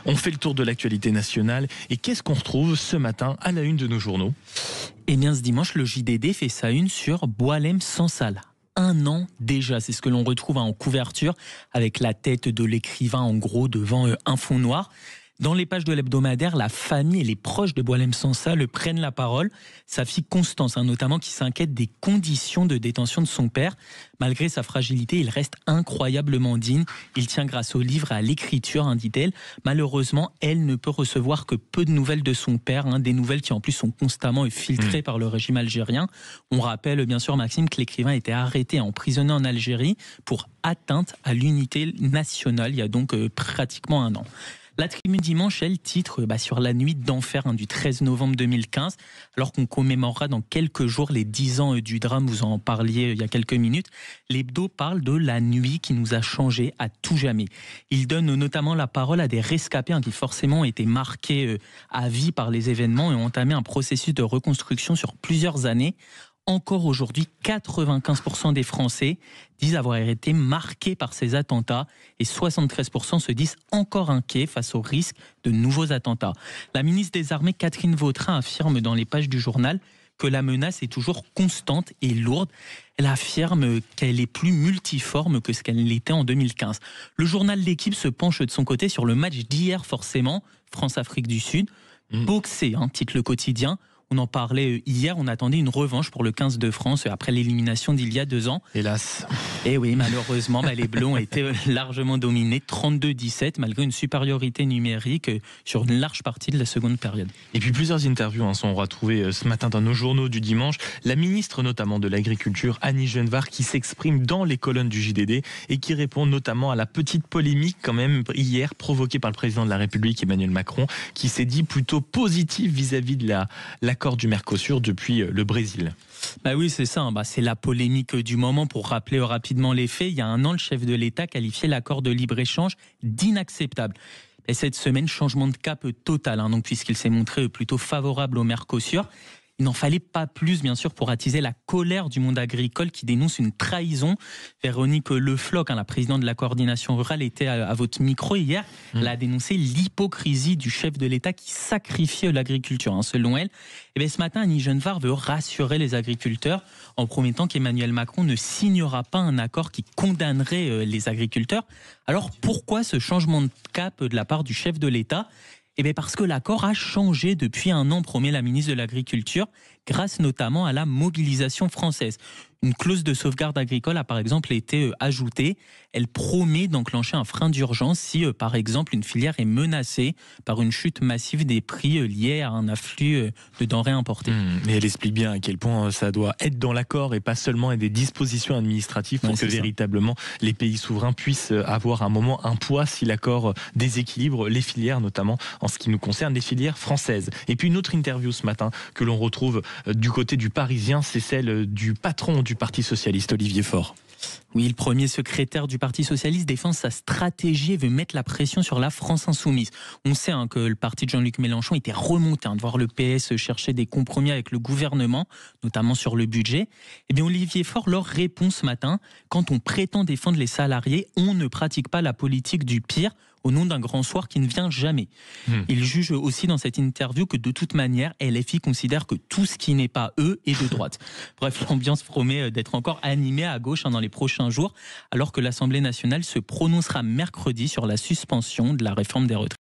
On fait le tour de l'actualité nationale et qu'est-ce qu'on retrouve ce matin à la une de nos journaux? Eh bien, ce dimanche, le JDD fait sa une sur Boualem Sansal. 1 an déjà, c'est ce que l'on retrouve en couverture, avec la tête de l'écrivain en gros devant un fond noir. Dans les pages de l'hebdomadaire, la famille et les proches de Boualem Sansal prennent la parole. Sa fille Constance, notamment, qui s'inquiète des conditions de détention de son père. Malgré sa fragilité, il reste incroyablement digne. Il tient grâce au livre et à l'écriture, dit-elle. Malheureusement, elle ne peut recevoir que peu de nouvelles de son père, des nouvelles qui en plus sont constamment filtrées par le régime algérien. On rappelle bien sûr, Maxime, que l'écrivain était arrêté et emprisonné en Algérie pour atteinte à l'unité nationale il y a donc pratiquement 1 an. La Tribune dimanche, elle titre sur la nuit d'enfer du 13 novembre 2015, alors qu'on commémorera dans quelques jours les 10 ans du drame, vous en parliez il y a quelques minutes. L'hebdo parle de la nuit qui nous a changé à tout jamais. Il donne notamment la parole à des rescapés qui forcément ont été marqués à vie par les événements et ont entamé un processus de reconstruction sur plusieurs années. Encore aujourd'hui, 95% des Français disent avoir été marqués par ces attentats et 73% se disent encore inquiets face au risque de nouveaux attentats. La ministre des Armées, Catherine Vautrin, affirme dans les pages du journal que la menace est toujours constante et lourde. Elle affirme qu'elle est plus multiforme que ce qu'elle l'était en 2015. Le journal L'Équipe se penche de son côté sur le match d'hier forcément, France-Afrique du Sud. Boxé, titre le quotidien. On en parlait hier, on attendait une revanche pour le 15 de France après l'élimination d'il y a 2 ans. Hélas. Et oui, malheureusement, les Bleus ont été largement dominés, 32-17, malgré une supériorité numérique sur une large partie de la seconde période. Et puis plusieurs interviews sont retrouvées ce matin dans nos journaux du dimanche. La ministre notamment de l'Agriculture, Annie Genevard, qui s'exprime dans les colonnes du JDD et qui répond notamment à la petite polémique quand même hier provoquée par le président de la République, Emmanuel Macron, qui s'est dit plutôt positif vis-à-vis de l'accord du Mercosur depuis le Brésil. Oui, c'est ça. C'est la polémique du moment. Pour rappeler rapidement les faits, il y a 1 an, le chef de l'État qualifiait l'accord de libre-échange d'inacceptable. Et cette semaine, changement de cap total, puisqu'il s'est montré plutôt favorable au Mercosur. Il n'en fallait pas plus, bien sûr, pour attiser la colère du monde agricole qui dénonce une trahison. Véronique Le Floch, la présidente de la coordination rurale, était à votre micro hier. Elle a dénoncé l'hypocrisie du chef de l'État qui sacrifie l'agriculture. Selon elle, ce matin, Annie Genevard veut rassurer les agriculteurs en promettant qu'Emmanuel Macron ne signera pas un accord qui condamnerait les agriculteurs. Alors pourquoi ce changement de cap de la part du chef de l'État ? Parce que l'accord a changé depuis 1 an, promet la ministre de l'Agriculture, grâce notamment à la mobilisation française. Une clause de sauvegarde agricole a par exemple été ajoutée. Elle promet d'enclencher un frein d'urgence si, par exemple, une filière est menacée par une chute massive des prix liés à un afflux de denrées importées. Et elle explique bien à quel point ça doit être dans l'accord et pas seulement être des dispositions administratives pour que véritablement les pays souverains puissent avoir un moment un poids si l'accord déséquilibre les filières, notamment en ce qui nous concerne, les filières françaises. Et puis une autre interview ce matin que l'on retrouve du côté du Parisien, c'est celle du patron du Parti socialiste, Olivier Faure. Oui, le premier secrétaire du Parti socialiste défend sa stratégie et veut mettre la pression sur la France insoumise. On sait que le parti de Jean-Luc Mélenchon était remonté de voir le PS chercher des compromis avec le gouvernement, notamment sur le budget. Olivier Faure leur répond ce matin, quand on prétend défendre les salariés, on ne pratique pas la politique du pire au nom d'un grand soir qui ne vient jamais. Il juge aussi dans cette interview que de toute manière, LFI considère que tout ce qui n'est pas eux est de droite. Bref, l'ambiance promet d'être encore animée à gauche dans les prochains jours, alors que l'Assemblée nationale se prononcera mercredi sur la suspension de la réforme des retraites.